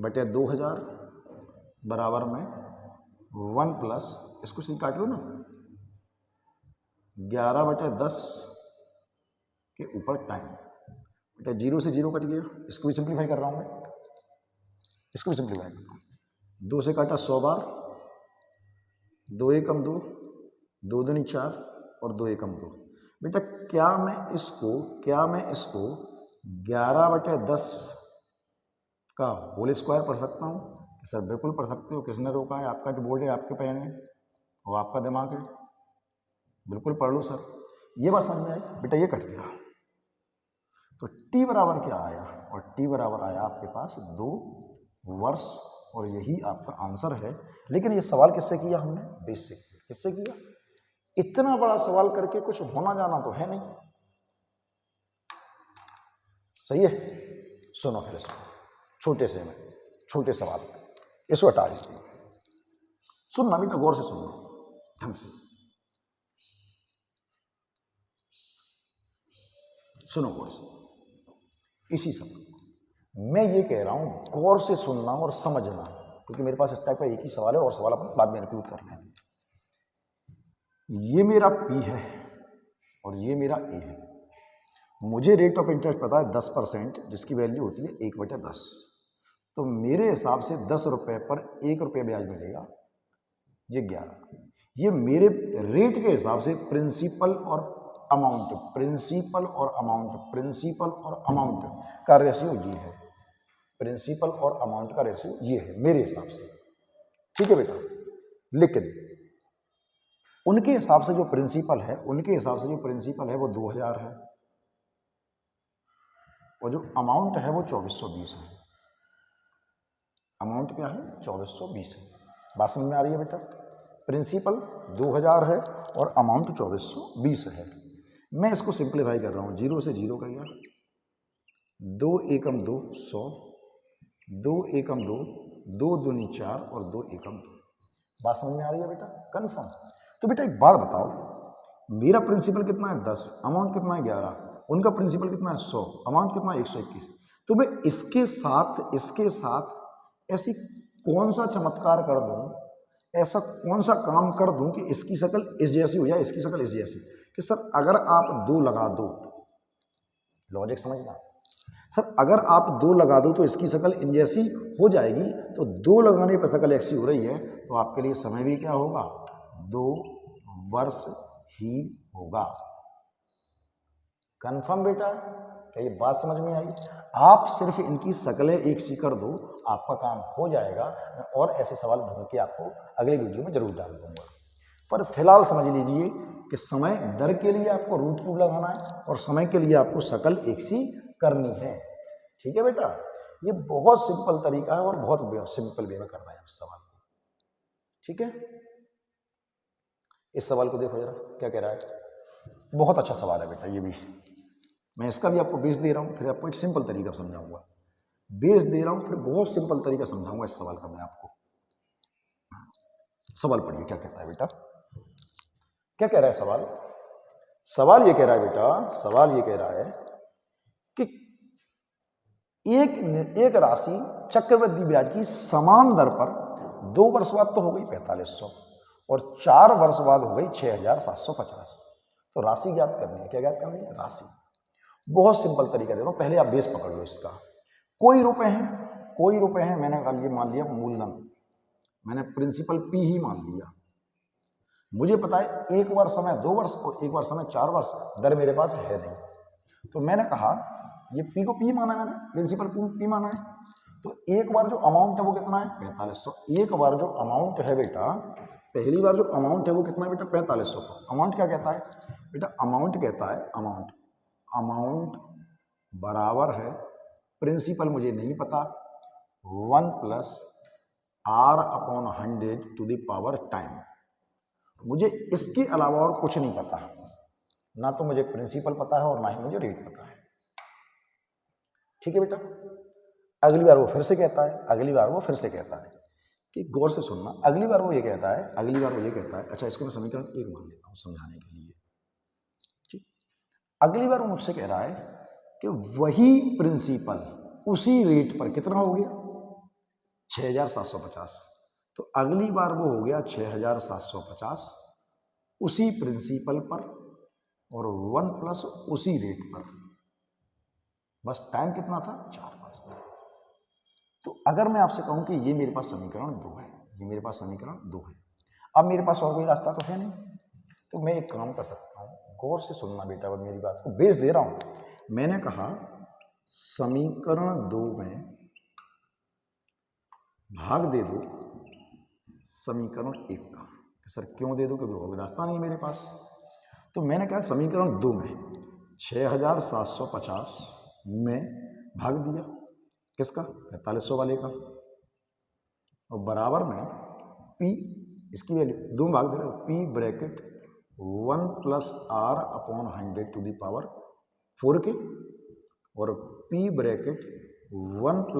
बटे 2000 बराबर में 1 प्लस, इसको सही काट लो ना, 11/10 के ऊपर टाइम। बेटा 0 से 0 कट गया, इसको भी सिंप्लीफाई कर रहा हूं मैं, इसको भी सिंप्लीफाई कर रहा हूं। 2 से काटा 100 बार, 2 एकम 2, 2 दूनी 4 और 2 एकम 2। बेटा क्या मैं इसको 11/10 का होल स्क्वायर पढ़ सकता हूँ? सर बिल्कुल पढ़ सकते हो, किसने रोका है? आपका जो बोर्ड है, आपके पेन है और आपका दिमाग है, बिल्कुल पढ़ लो सर। ये बात समझ में आई? बेटा ये कट गया, तो t बराबर क्या आया? और t बराबर आया आपके पास 2 वर्ष, और यही आपका आंसर है। लेकिन ये सवाल किससे किया हमने? बेसिक। किससे किया? इतना बड़ा सवाल करके कुछ होना जाना तो है नहीं, सही है। सुनो फिर से छोटे सवाल, इसको हटा दीजिए। सुनना बेटा, गौर से सुनना, ढंग से सुनो, गौर से। इसी समय मैं ये कह रहा हूं गौर से सुनना और समझना, क्योंकि मेरे पास इस टाइप का एक ही सवाल है और सवाल अपन बाद में इंक्लूड कर लेंगे। ये मेरा P है और ये मेरा A है। मुझे रेट ऑफ इंटरेस्ट पता है 10%, जिसकी वैल्यू होती है 1/10। तो मेरे हिसाब से 10 रुपये पर 1 रुपये ब्याज मिलेगा, ये 11। ये मेरे रेट के हिसाब से प्रिंसिपल और अमाउंट, प्रिंसिपल और अमाउंट, प्रिंसिपल और अमाउंट का रेशियो ये है, प्रिंसिपल और अमाउंट का रेशियो ये है मेरे हिसाब से। ठीक है बेटा, लेकिन उनके हिसाब से जो प्रिंसिपल है, उनके हिसाब से जो प्रिंसिपल है वो 2000 है और जो अमाउंट है वो 2420 है। अमाउंट क्या है? 2420 है। बात समझ में आ रही है बेटा? प्रिंसिपल 2000 है और अमाउंट 2420 है। मैं इसको सिंप्लीफाई कर रहा हूँ, 0 से 0 का यार, 2 एकम 2 100, 2 एकम 2, 2 दूनी 4 और 2 एकम 2। बात समझ में आ रही है बेटा? कन्फर्म। तो बेटा एक बात बताओ, मेरा प्रिंसिपल कितना है 10, अमाउंट कितना है 11, उनका प्रिंसिपल कितना है 100, अमाउंट कितना है 121। तो मैं इसके साथ ऐसी कौन सा चमत्कार कर दूं, ऐसा कौन सा काम कर दूं कि इसकी शक्ल इस जैसी हो जाए, इसकी शक्ल इस जैसी। कि सर अगर आप 2 लगा दो, लॉजिक समझना, सर अगर आप 2 लगा दो तो इसकी शक्ल इन जैसी हो जाएगी, तो 2 लगाने पर शक्ल ऐसी हो रही है, तो आपके लिए समय भी क्या होगा? 2 वर्ष ही होगा। कंफर्म बेटा? क्या ये बात समझ में आई? आप सिर्फ इनकी शक्लें एक सी कर दो, आपका काम हो जाएगा। मैं और ऐसे सवाल ढूंढ के आपको अगले वीडियो में जरूर डाल दूंगा। पर फिलहाल समझ लीजिए कि समय दर के लिए आपको रूट क्यूब लगाना है और समय के लिए आपको शक्ल एक सी करनी है। ठीक है बेटा, ये बहुत सिंपल तरीका है और बहुत सिंपल वे में करना है इस सवाल को। ठीक है, इस सवाल को देखो जरा क्या कह रहा है। बहुत अच्छा सवाल है बेटा ये भी। मैं इसका भी आपको बेस दे रहा हूँ, फिर आपको एक सिंपल तरीका समझाऊंगा। बेस दे रहा हूँ, फिर बहुत सिंपल तरीका समझाऊंगा इस सवाल का मैं आपको। सवाल पढ़िए क्या कहता है बेटा। क्या कह रहा है सवाल? सवाल ये कह रहा है बेटा, सवाल ये कह रहा है कि एक राशि चक्रवृद्धि ब्याज की समान दर पर 2 वर्ष बाद तो हो गई 4500 और 4 वर्ष बाद हो गई 6750। तो राशि ज्ञात करनी है। क्या ज्ञात करनी है? राशि। बहुत सिंपल तरीका दे रहा हूं, पहले आप बेस पकड़ लो इसका। कोई रुपए हैं, मैंने कल ये मान लिया मूलधन, मैंने प्रिंसिपल P ही मान लिया। मुझे पता है 1 बार समय 2 वर्ष और 1 बार समय 4 वर्ष, दर मेरे पास है नहीं। तो मैंने कहा ये P को P माना, मैंने प्रिंसिपल P माना है। तो एक बार जो अमाउंट है वो कितना है? 4500। एक बार जो अमाउंट है बेटा, पहली बार जो अमाउंट है वो कितना है बेटा? 4500। अमाउंट क्या कहता है बेटा? अमाउंट कहता है अमाउंट बराबर है, प्रिंसिपल मुझे नहीं पता, 1 + R/100 टाइम। मुझे इसके अलावा और कुछ नहीं पता, ना तो मुझे प्रिंसिपल पता है और ना ही मुझे रेट पता है। ठीक है बेटा, अगली बार वो फिर से कहता है, कि गौर से सुनना। अगली बार वो ये कहता है, अच्छा इसको मैं समीकरण 1 मान लेता हूँ समझाने के लिए। ठीक, अगली बार वो मुझसे कह रहा है कि वही प्रिंसिपल उसी रेट पर कितना हो गया? 6750। तो अगली बार वो हो गया 6750 उसी प्रिंसिपल पर और 1 + उसी रेट पर। बस टाइम कितना था? 4 वर्ष था। तो अगर मैं आपसे कहूं कि ये मेरे पास समीकरण 2 है, अब मेरे पास और कोई रास्ता तो है नहीं, तो मैं एक काम कर सकता हूं। गौर से सुनना बेटा, अब मेरी बात को बेस दे रहा हूं। मैंने कहा समीकरण 2 में भाग दे दो समीकरण 1 का। सर क्यों दे दो? क्योंकि और रास्ता नहीं मेरे पास। तो मैंने कहा समीकरण 2 में 6750 में भाग दिया किसका? 4500 वाले का, और बराबर में P, इसकी वैल्यू 2 में भाग दे रहे हो, P ब्रैकेट 1 + R/4 के और P ब्रैकेट 1 +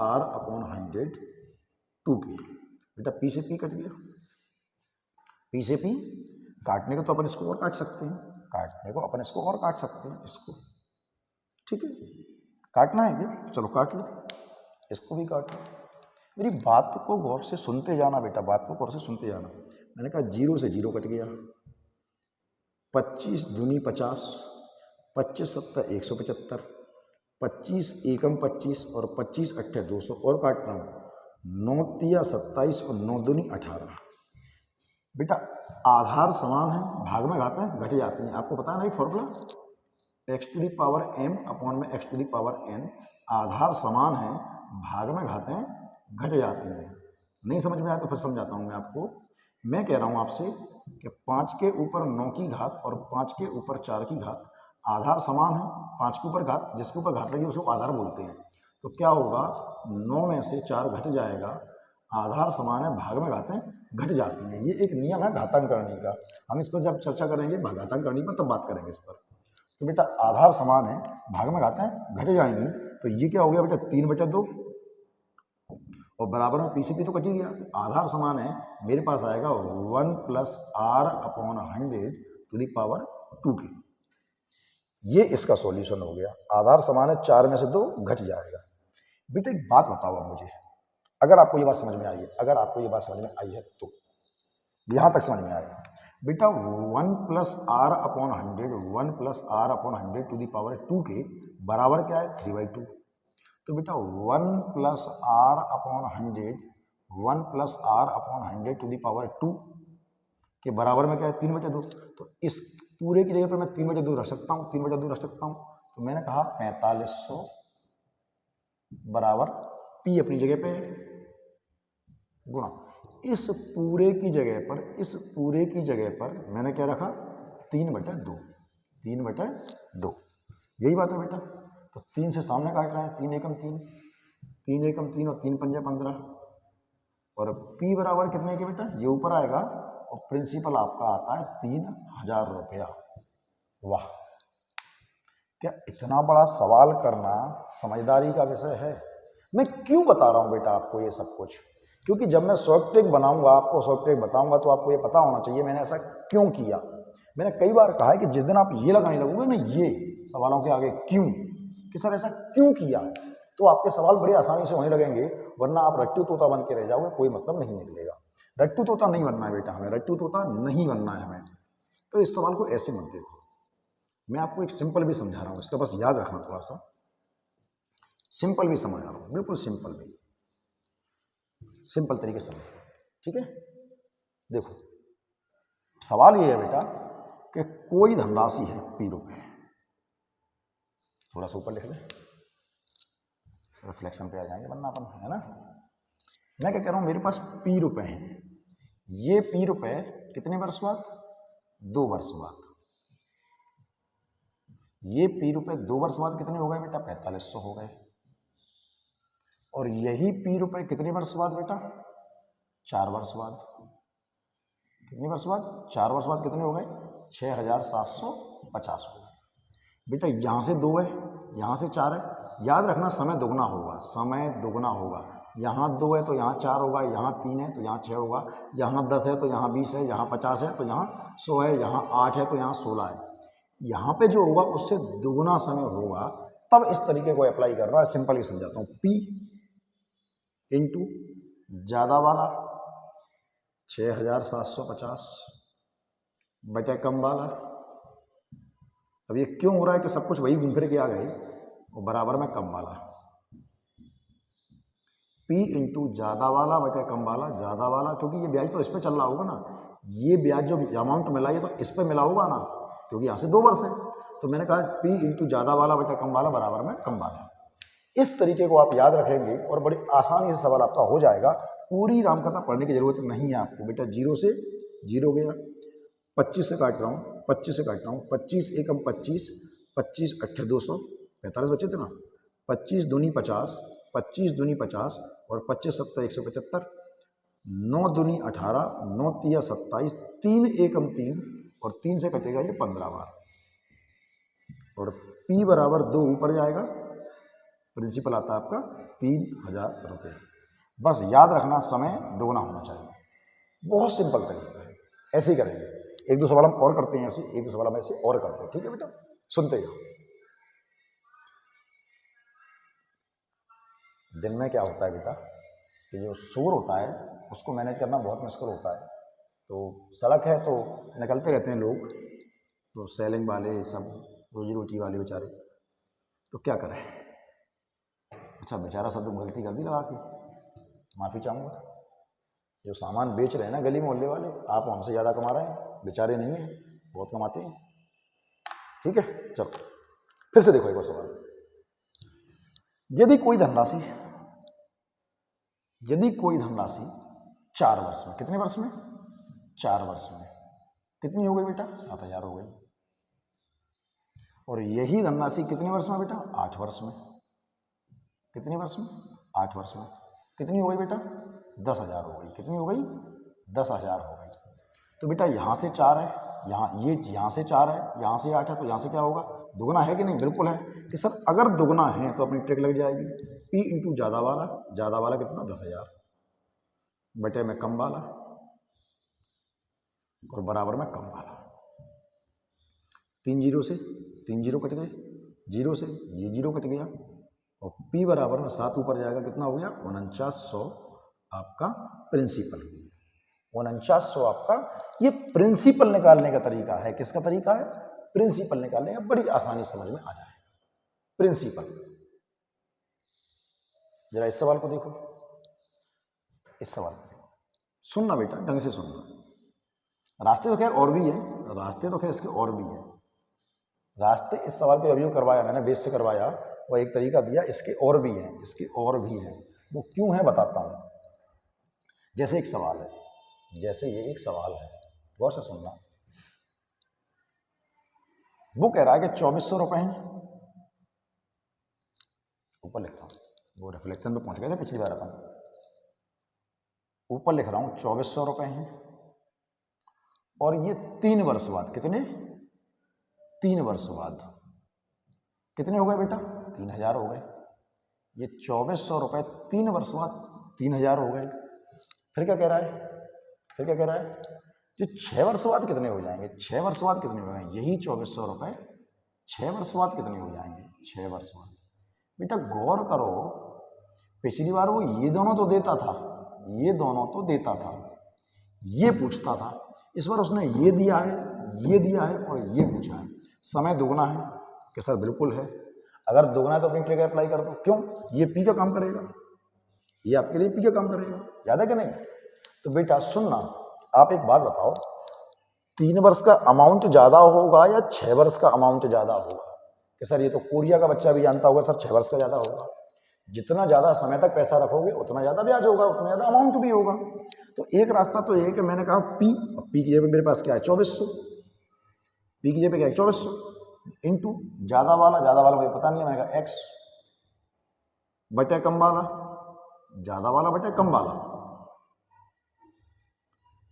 R/100 2 के। बेटा P से P कट गया, P से P काटने को तो अपन इसको और काट सकते हैं, इसको। ठीक है, काटना है क्या? चलो काट लो, इसको भी काट लो। मेरी बात को गौर से सुनते जाना बेटा, बात को गौर से सुनते जाना। मैंने कहा 0 से 0 कट गया, 25 दूनी 50, 25 सत्ता 175, 25 एकम 25 और 25 अट्ठे 200 और काट रहा हूँ, 9 तिया 27 और 9 दूनी 18। बेटा आधार समान है, भाग में घाते हैं घट जाती हैं। आपको पता है ना एक formula, x to the power m upon में x to the power n। आधार समान है, भाग में घाते हैं घट जाती हैं। नहीं समझ में आया तो फिर समझाता हूँ मैं आपको। मैं कह रहा हूँ आपसे कि 5 के ऊपर 9 की घात और 5 के ऊपर 4 की घात आधार समान है। 5 के ऊपर घात, जिसके ऊपर घात लगी उसको आधार बोलते हैं। तो क्या होगा, 9 में से 4 घट जाएगा, आधार समान है, भाग में घातें घट जाती हैं। ये एक नियम है घातांक करने का। हम इस पर जब चर्चा करेंगे घातांक करने पर तब बात करेंगे इस पर। तो बेटा आधार समान है, भाग में घातें घट जाएंगी, तो ये क्या हो गया बेटा 3/2 और बराबर में पी से पी तो कट ही गया। तो आधार समान है, मेरे पास आएगा 1 + r/100 टू दी पावर 2 के। ये इसका सॉल्यूशन हो गया। आधार समान है, 4 में से 2 घट जाएगा। बेटा एक बात बताओ आप मुझे, अगर आपको ये बात समझ में आई है, अगर आपको ये बात समझ में आई है तो यहां तक समझ में आया बेटा 1 + r/100, 1 + r/100 to the power 2 के बराबर क्या है 3/2। तो बेटा 1 + r/100, 1 + r/100 to the power 2 के बराबर में क्या है 3/2। तो इस पूरे की जगह पर मैं 3/2 रख सकता हूँ, 3/2 रख सकता हूँ। तो मैंने कहा 4500 बराबर P अपनी जगह पे गुणा इस पूरे की जगह पर, इस पूरे की जगह पर मैंने क्या रखा 3/2, 3/2। यही बात है बेटा। तो 3 से सामने काट रहे हैं, 3 एकम 3, 3 एकम 3 और 3 पंजे 15 और P बराबर कितने के बेटा, ये ऊपर आएगा और प्रिंसिपल आपका आता है 3000 रुपया। वाह, क्या इतना बड़ा सवाल करना समझदारी का विषय है। मैं क्यों बता रहा हूं बेटा आपको ये सब कुछ, क्योंकि जब मैं शॉर्ट ट्रिक बनाऊंगा, आपको शॉर्ट ट्रिक बताऊंगा, तो आपको ये पता होना चाहिए मैंने ऐसा क्यों किया। मैंने कई बार कहा है कि जिस दिन आप ये लगाने लगोगे ना, ये सवालों के आगे क्यों, कि सर ऐसा क्यों किया, तो आपके सवाल बड़ी आसानी से होने लगेंगे। वरना आप रट्टू तोता बन के रह जाओगे, कोई मतलब नहीं निकलेगा। रट्टू तोता नहीं बनना है बेटा, हमें रट्टू तोता नहीं बनना है हमें। तो इस सवाल को ऐसे मत देखो, मैं आपको एक सिंपल भी समझा रहा हूँ, इसका बस याद रखना थोड़ा सा। सिंपल भी समझा रहा हूँ, बिल्कुल सिंपल भी, सिंपल तरीके से समझो, ठीक है। देखो सवाल ये है बेटा कि कोई धनराशि है P रुपए, थोड़ा सा ऊपर लिख ले, रिफ्लेक्शन पे आ जाएंगे वरना अपन, है ना। मैं क्या कह रहा हूँ, मेरे पास P रुपए हैं। ये P रुपए कितने वर्ष बाद, 2 वर्ष बाद। ये P रुपए 2 वर्ष बाद कितने हो गए बेटा, 4500 हो गए। और यही P रुपए कितने वर्ष बाद बेटा, 4 वर्ष बाद। कितने वर्ष बाद, 4 वर्ष बाद कितने हो गए, 6750 हो गए। बेटा यहाँ से 2 है, यहाँ से 4 है, याद रखना समय दुगना होगा, समय दुगना होगा। यहाँ 2 है तो यहाँ 4 होगा, यहाँ 3 है तो यहाँ 6 होगा, यहाँ 10 है तो यहाँ 20 है, यहाँ 50 है तो यहाँ 100 है, यहाँ 8 है तो यहाँ 16 है। यहाँ पे जो होगा उससे दुगना समय होगा, तब इस तरीके को अप्लाई कर रहा है। सिंपल ही समझाता हूँ, P इंटू ज़्यादा वाला 6750 बटे कम वाला। अब ये क्यों हो रहा है कि सब कुछ वही घूम फिर के आ गए, और बराबर में कम वाला। P इंटू ज़्यादा वाला बटे कम वाला, ज़्यादा वाला क्योंकि ये ब्याज तो इस पर चल रहा होगा ना, ये ब्याज जो अमाउंट मिला ये तो इस पर मिला होगा ना, क्योंकि यहाँ से 2 वर्ष है। तो मैंने कहा P इंटू ज़्यादा वाला बटे कम वाला बराबर में कम वाला। इस तरीके को आप याद रखेंगे और बड़ी आसानी से सवाल आपका हो जाएगा। पूरी रामकथा पढ़ने की जरूरत नहीं है आपको बेटा। 0 से 0 गया, 25 से काट रहा हूँ, 25 से काट रहा हूँ, 25 एकम 25, 25 अट्ठे 200, 45 बचे थे ना, 25 दूनी 50, 25 दूनी 50 और 25 सत्ता 175, 9 दूनी 18, 9 तिया 27, 3 एकम 3 और 3 से कटेगा ये 15 बार, और P बराबर 2 ऊपर जाएगा, प्रिंसिपल आता है आपका 3000 रुपये। बस याद रखना समय दोगुना होना चाहिए। बहुत सिंपल तरीका है, ऐसे ही करेंगे। एक दो सवाल हम और करते हैं ऐसे, एक दो सवाल हम ऐसे और करते हैं, ठीक है बेटा, सुनते जाओ। दिन में क्या होता है बेटा कि जो शोर होता है उसको मैनेज करना बहुत मुश्किल होता है। तो सड़क है तो निकलते रहते हैं लोग, तो सेलिंग वाले सब रोजी रोटी वाले बेचारे तो क्या करें। अच्छा बेचारा शब्द गलती कर दी लगा के, माफ़ी चाहूँगा। जो सामान बेच रहे हैं ना गली मोहल्ले वाले, आप हमसे ज़्यादा कमा रहे हैं, बेचारे नहीं हैं, बहुत कमाते हैं। ठीक है, चलो फिर से देखो एक और सवाल। यदि कोई धनराशि 4 वर्ष में, कितने वर्ष में? 4 वर्ष में कितनी हो गई बेटा? 7,000 हो गई। और यही धनराशि कितने वर्ष में बेटा? 8 वर्ष में। कितने वर्ष में? 8 वर्ष में कितनी हो गई बेटा? 10,000 हो गई। कितनी हो गई? 10,000 हो गई। तो बेटा यहाँ से 4 है, यहाँ से 4 है, यहाँ से 8 है, तो यहाँ से क्या होगा? दुगना है कि नहीं? बिल्कुल है। कि सर अगर दुगना है तो अपनी ट्रिक लग जाएगी, P इंटू ज़्यादा वाला कितना? 10,000 बटे में कम वाला और बराबर में कम वाला। 3 जीरो से 3 जीरो कट गए, 0 से ये 0 कट गया और P बराबर में 7 ऊपर जाएगा, कितना हो गया? 4900 आपका प्रिंसिपल। 4900 आपका, ये प्रिंसिपल निकालने का तरीका है। किसका तरीका है? प्रिंसिपल निकालने का, बड़ी आसानी समझ में आ जाए। प्रिंसिपल। जरा इस सवाल को देखो, इस सवाल को सुनना बेटा, ढंग से सुनना। रास्ते तो खैर और भी है, रास्ते तो खैर इसके और भी है। रास्ते इस सवाल पे रिव्यू करवाया मैंने, बेस से करवाया, वो एक तरीका दिया, इसके और भी है, इसके और भी है। वो क्यों है बताता हूँ। जैसे एक सवाल है, जैसे ये एक सवाल है, गौर से सुनना। वो कह रहा है कि 2400 रुपए हैं, ऊपर लिखता हूँ, वो रिफ्लेक्शन पे पहुंच गए थे पिछली बार अपन। ऊपर लिख रहा हूँ 2400 रुपए हैं और ये 3 वर्ष बाद, कितने? 3 वर्ष बाद कितने हो गए बेटा? 3,000 हो गए। ये 2400 रुपए 3 वर्ष बाद 3,000 हो गए। फिर क्या कह रहा है? फिर क्या कह रहा है? जो 6 वर्ष बाद कितने हो जाएंगे? 6 वर्ष बाद कितने हो जाएंगे? यही 2400 रुपए 6 वर्ष बाद कितने हो जाएंगे? 6 वर्ष बाद। बेटा गौर करो, पिछली बार वो ये दोनों तो देता था, ये दोनों तो देता था, ये पूछता था। इस बार उसने ये दिया है, ये दिया है और ये पूछा है। समय दुगना है कि सर? बिल्कुल है। अगर दुगना है तो अपनी ट्रिक अप्लाई कर दो। क्यों? ये P का काम करेगा, ये आपके लिए P का काम करेगा। याद है कि नहीं? तो बेटा सुनना, आप एक बात बताओ, 3 वर्ष का अमाउंट ज्यादा होगा या 6 वर्ष का अमाउंट ज्यादा होगा? कि सर ये तो कोरिया का बच्चा भी जानता होगा सर, 6 वर्ष का ज्यादा होगा। जितना ज्यादा समय तक पैसा रखोगे उतना ज्यादा ब्याज होगा, उतना ज्यादा अमाउंट भी होगा। तो एक रास्ता तो ये है कि मैंने कहा P की जगह मेरे पास क्या है? 2400। P की जगह क्या है? 2400 इंटू ज्यादा वाला मुझे पता नहीं है, मैंने कहा X बटे कम वाला, ज्यादा वाला बटे कम वाला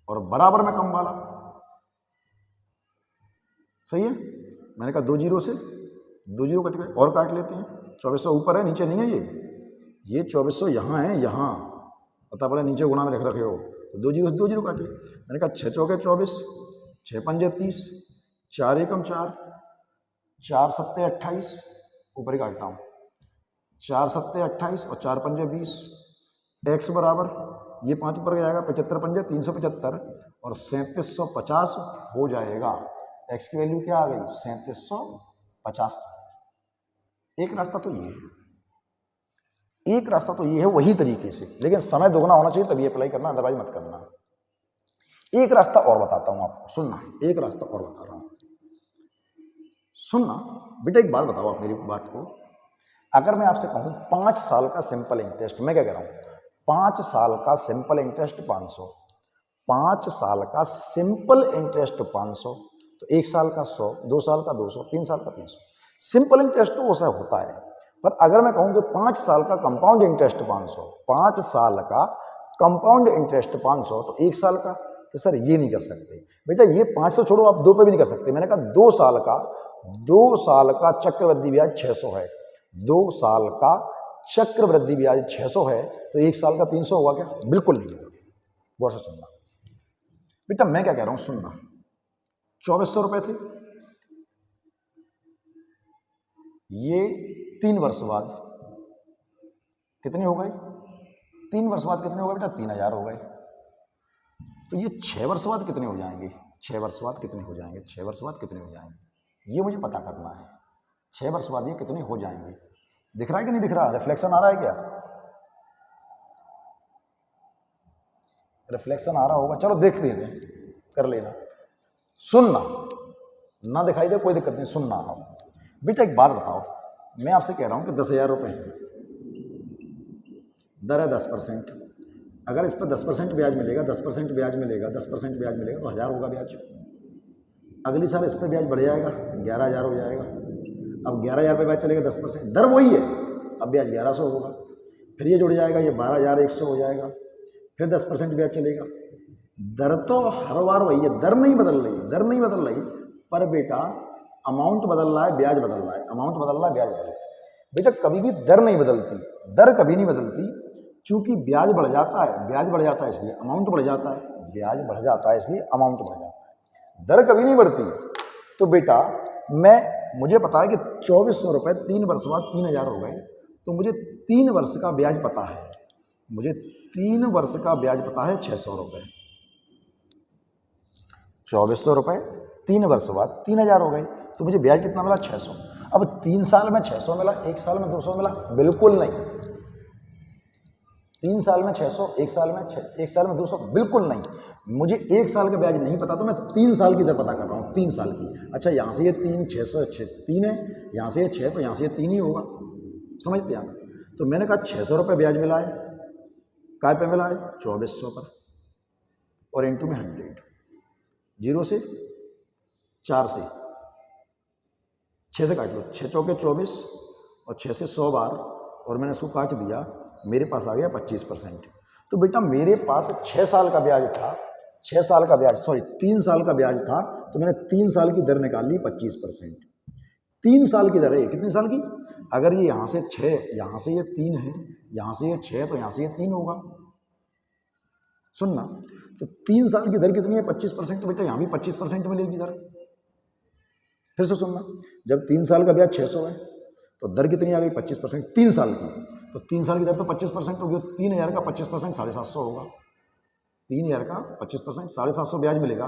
और बराबर में कम वाला। सही है? मैंने कहा 2 जीरो से 2 जीरो कट गए और काट लेते हैं। 2400 ऊपर है, नीचे नहीं है। ये 2400 यहाँ है, यहाँ पता पड़ा नीचे गुणा में लिख रखे हो, तो 2 जीरो से 2 जीरो काटे। मैंने कहा 6 चौके 24, 6 पंजे 30, 4 एकम 4, 4 सत्ते 28, ऊपर ही काटता हूँ, 4 सत्ते 28 और 4 पंजे 20। एक्स बराबर, ये 5 ऊपर जाएगा, 75 पंजे 375 और 3750 हो जाएगा। एक्स की वैल्यू क्या आ गई? 3750। एक रास्ता तो ये है, एक रास्ता तो ये है वही तरीके से, लेकिन समय दोगुना होना चाहिए तभी अप्लाई करना, अदरवाइज मत करना। एक रास्ता और बताता हूं आपको, सुनना, एक रास्ता और बता रहा हूं, सुनना बेटा। एक बात बताओ आप मेरी बात को, अगर मैं आपसे कहूं 5 साल का सिंपल इंटरेस्ट, मैं क्या कह रहा हूं? 5 साल का सिंपल इंटरेस्ट 500, 5 साल का सिंपल इंटरेस्ट 500, तो 1 साल का 100, 2 साल का 200, 3 साल का 300। सिंपल इंटरेस्ट तो वैसा होता है, पर अगर मैं कहूं कि 5 साल का कंपाउंड इंटरेस्ट 500, 5 साल का कंपाउंड इंटरेस्ट 500, तो 1 साल का, तो सर ये नहीं कर सकते बेटा। ये 5 तो छोड़ो, आप 2 पे भी नहीं कर सकते। मैंने कहा 2 साल का चक्रवृद्धि ब्याज 600 है, 2 साल का चक्रवृद्धि ब्याज 600 है, तो 1 साल का 300 हुआ क्या? बिल्कुल नहीं हुआ। गौर से सुनना बेटा, मैं क्या कह रहा हूं, सुनना। 2400 रुपए थे, ये 3 वर्ष बाद कितने हो गए? 3 वर्ष बाद कितने हो गए बेटा? 3000 हो गए। तो ये 6 वर्ष बाद कितने हो जाएंगे? 6 वर्ष बाद कितने हो जाएंगे, 6 वर्ष बाद कितने हो जाएंगे, ये मुझे पता करना है। 6 वर्ष बाद ये कितने हो जाएंगे। दिख रहा है कि नहीं दिख रहा, रिफ्लेक्शन आ रहा है क्या, रिफ्लेक्शन आ रहा होगा, चलो देख लेंगे, कर लेना। सुनना ना दिखाई दे कोई दिक्कत नहीं, सुनना। बेटा एक बात बताओ, मैं आपसे कह रहा हूं कि 10,000 रुपये दर है 10%, अगर इस पर 10% ब्याज मिलेगा, 10% ब्याज मिलेगा, 10% ब्याज मिलेगा तो 1000 होगा ब्याज। अगली साल इस पर ब्याज बढ़ जाएगा, 11,000 हो जाएगा। अब 11,000 पे ब्याज चलेगा, 10%, दर वही है, अब ब्याज 1100 होगा। फिर ये जुड़ जाएगा, ये 12,100 हो जाएगा, फिर 10% ब्याज चलेगा। दर तो हर बार वही है, दर नहीं बदल रही, दर नहीं बदल रही, पर बेटा अमाउंट बदल रहा है, ब्याज बदल रहा है, अमाउंट बदल रहा है, ब्याज बदल रहा है। बेटा कभी भी दर नहीं बदलती, दर कभी नहीं बदलती, चूंकि ब्याज बढ़ जाता है, ब्याज बढ़ जाता है इसलिए अमाउंट बढ़ जाता है, ब्याज बढ़ जाता है इसलिए अमाउंट बढ़ जाता है, दर कभी नहीं बढ़ती। तो बेटा मुझे पता है कि 2400 रुपये 3 वर्ष बाद 3,000 हो गए, तो मुझे 3 वर्ष का ब्याज पता है, मुझे 3 वर्ष का ब्याज पता है 600 रुपये। 2400 रुपये 3 वर्ष बाद 3,000 हो गए, तो मुझे ब्याज कितना मिला, 600। अब 3 साल में 600 मिला, 1 साल में 200 मिला, बिल्कुल नहीं। 3 साल में 600, 1 साल में 200, बिल्कुल नहीं। मुझे 1 साल का ब्याज नहीं पता, तो मैं 3 साल की दर पता कर रहा हूँ, 3 साल की। अच्छा यहाँ से ये 3, 600, 3 है, यहाँ से ये 6, तो यहाँ से ये 3 ही होगा, समझते आप। तो मैंने कहा 600 रुपये ब्याज मिला है, काय पे मिला है, 2400 पर, और इंटू में 100, 0 से 4 से 6 से काट लो, 6 चौके 24 और 6 से 100 बार, और मैंने इसको काट दिया, मेरे पास आ गया 25%। तो बेटा मेरे पास 6 साल का ब्याज था, 6 साल का ब्याज, सॉरी 3 साल का ब्याज था, तो मैंने 3 साल की दर निकाल ली 25%। 3 साल की दर है, कितने साल की, अगर ये यहाँ से 6, यहाँ से ये 3 है, यहाँ से ये 6, तो यहाँ से ये 3 होगा। सुनना, तो 3 साल की दर कितनी है, 25%, तो बेटा यहाँ भी 25% मिलेगी दर। फिर से सुनना, जब 3 साल का ब्याज 600 है, तो दर कितनी आ गई, 25%, 3 साल की, तो 3 साल की दर तो 25% होगी, 3,000 का 25% 750 होगा, 3,000 का 25% 750 ब्याज मिलेगा,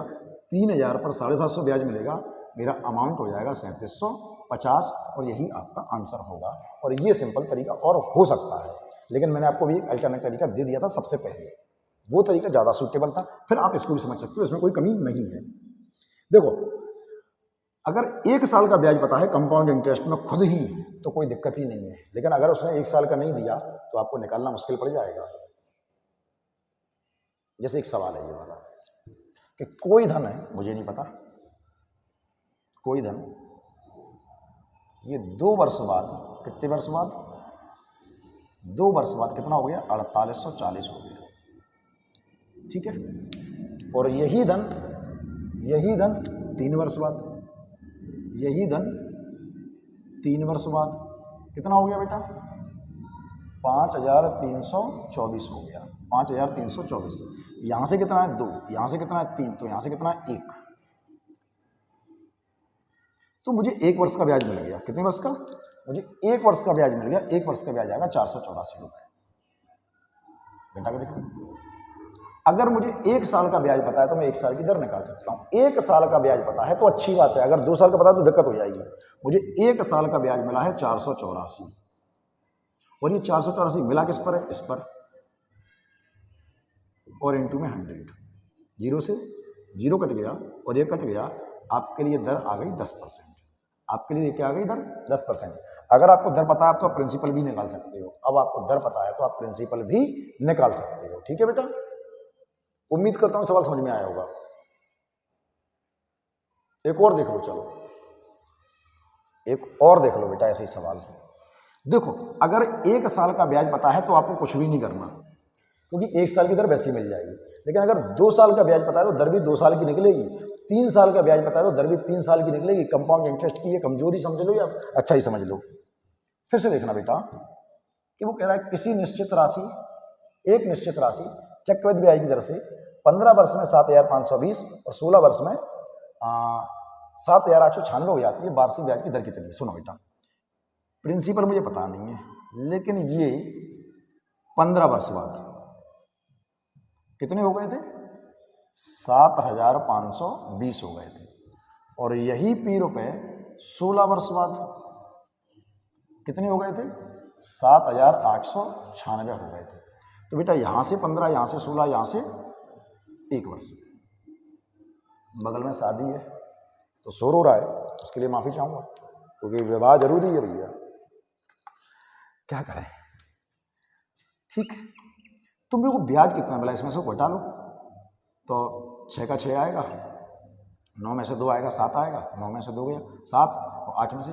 3,000 पर 750 ब्याज मिलेगा, मेरा अमाउंट हो जाएगा 3750, और यही आपका आंसर होगा। और ये सिंपल तरीका और हो सकता है, लेकिन मैंने आपको भी एक अल्टरनेट तरीका दे दिया था सबसे पहले, वो तरीका ज़्यादा सूटेबल था। फिर आप इसको भी समझ सकते हो, इसमें कोई कमी नहीं है। देखो अगर 1 साल का ब्याज पता है कंपाउंड इंटरेस्ट में खुद ही, तो कोई दिक्कत ही नहीं है, लेकिन अगर उसने 1 साल का नहीं दिया तो आपको निकालना मुश्किल पड़ जाएगा। जैसे एक सवाल है ये वाला कि कोई धन है, मुझे नहीं पता, कोई धन ये 2 वर्ष बाद, कितने वर्ष बाद, 2 वर्ष बाद कितना हो गया, 4840 हो गया, ठीक है। और यही धन 3 वर्ष बाद, यही धन 3 वर्ष बाद कितना हो गया बेटा, 5324 हो गया, 5324। यहाँ से कितना है 2, यहाँ से कितना है 3, तो यहाँ से कितना है 1, तो मुझे 1 वर्ष का ब्याज मिल गया। कितने वर्ष का, मुझे 1 वर्ष का ब्याज मिल गया। 1 वर्ष का ब्याज आएगा 484 रुपये। बेटा को देखो, अगर मुझे 1 साल का ब्याज पता है तो मैं 1 साल की दर निकाल सकता हूँ। 1 साल का ब्याज पता है तो अच्छी बात है, अगर 2 साल का पता है तो दिक्कत हो जाएगी। मुझे 1 साल का ब्याज मिला है 484, और ये 484 मिला किस पर है, इस पर, और इंटू में 100, 0 से 0 कट गया और ये कट गया, आपके लिए दर आ गई 10%। आपके लिए क्या आ गई दर, 10%। अगर आपको दर पता है तो आप प्रिंसिपल भी निकाल सकते हो। अब आपको दर पता है तो आप प्रिंसिपल भी निकाल सकते हो, ठीक है बेटा। उम्मीद करता हूं सवाल समझ में आया होगा। एक और देख लो, चलो एक और देख लो बेटा, ऐसे ही सवाल। देखो अगर 1 साल का ब्याज पता है तो आपको कुछ भी नहीं करना, क्योंकि 1 साल की दर वैसे ही मिल जाएगी। लेकिन अगर 2 साल का ब्याज पता है तो दर भी 2 साल की निकलेगी। 3 साल का ब्याज पता है तो दर भी 3 साल की निकलेगी। कंपाउंड इंटरेस्ट की ये कमजोरी समझ लो या अच्छा ही समझ लो। फिर से देखना बेटा कि वो कह रहा है किसी निश्चित राशि, एक निश्चित राशि चक्रवृद्धि ब्याज की दर से 15 वर्ष में 7,520 और 16 वर्ष में 7,896 हो जाती है। वार्षिक ब्याज की दर कितनी है? सुनो बेटा, प्रिंसिपल मुझे पता नहीं है, लेकिन ये 15 वर्ष बाद कितने हो गए थे? 7,520 हो गए थे। और यही P रुपए 16 वर्ष बाद कितने हो गए थे? 7,896 हो गए थे। तो बेटा यहाँ से 15, यहाँ से 16, यहाँ से 1 वर्ष, बगल में शादी है तो शोर हो रहा है, उसके लिए माफी चाहूंगा, क्योंकि विवाह जरूरी है भैया, क्या करें। ठीक है, तुम मेरे को ब्याज कितना मिला इसमें से घटा लो, तो 6 का 6 आएगा, 9 में से 2 आएगा, 7 आएगा, 9 में से 2 गया 7, और 8 में से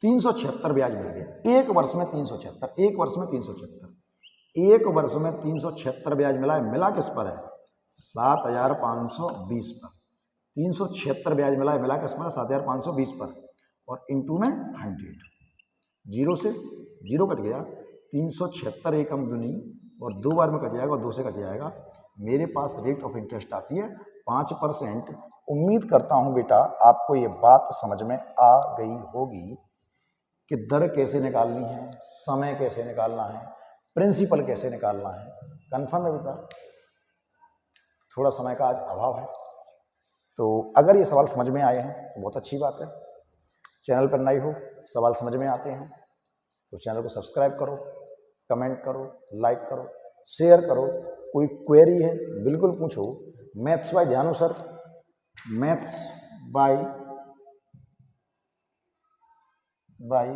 376 ब्याज मिल गया। एक वर्ष में 376, एक वर्ष में 376, एक वर्ष में 376 ब्याज मिला है। मिला किस पर है? 7,520 पर। 376 ब्याज मिला है, मिला किस पर? 7,520 पर, और इंटू में 100, जीरो से जीरो कट गया, 376 एकम दुनी, और 2 बार में कट जाएगा और 2 से कट जाएगा। मेरे पास रेट ऑफ इंटरेस्ट आती है 5%। उम्मीद करता हूं बेटा आपको ये बात समझ में आ गई होगी कि दर कैसे निकालनी है, समय कैसे निकालना है, प्रिंसिपल कैसे निकालना है। कंफर्म है बेटा? थोड़ा समय का आज अभाव है, तो अगर ये सवाल समझ में आए हैं तो बहुत अच्छी बात है। चैनल पर नए हो, सवाल समझ में आते हैं तो चैनल को सब्सक्राइब करो, कमेंट करो, लाइक करो, शेयर करो। कोई क्वेरी है बिल्कुल पूछो। मैथ्स बाय ध्यानु sir, maths by by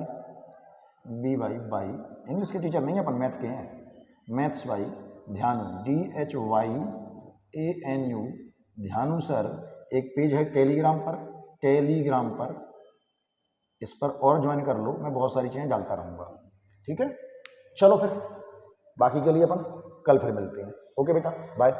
English के टीचर नहीं, अपन मैथ के हैं। मैथ्स बाय ध्यानु, DHYANU ध्यानु सर। एक पेज है टेलीग्राम पर, इस पर और ज्वाइन कर लो, मैं बहुत सारी चीज़ें डालता रहूँगा। ठीक है, चलो फिर बाकी के लिए अपन कल फिर मिलते हैं। ओके बेटा, बाय।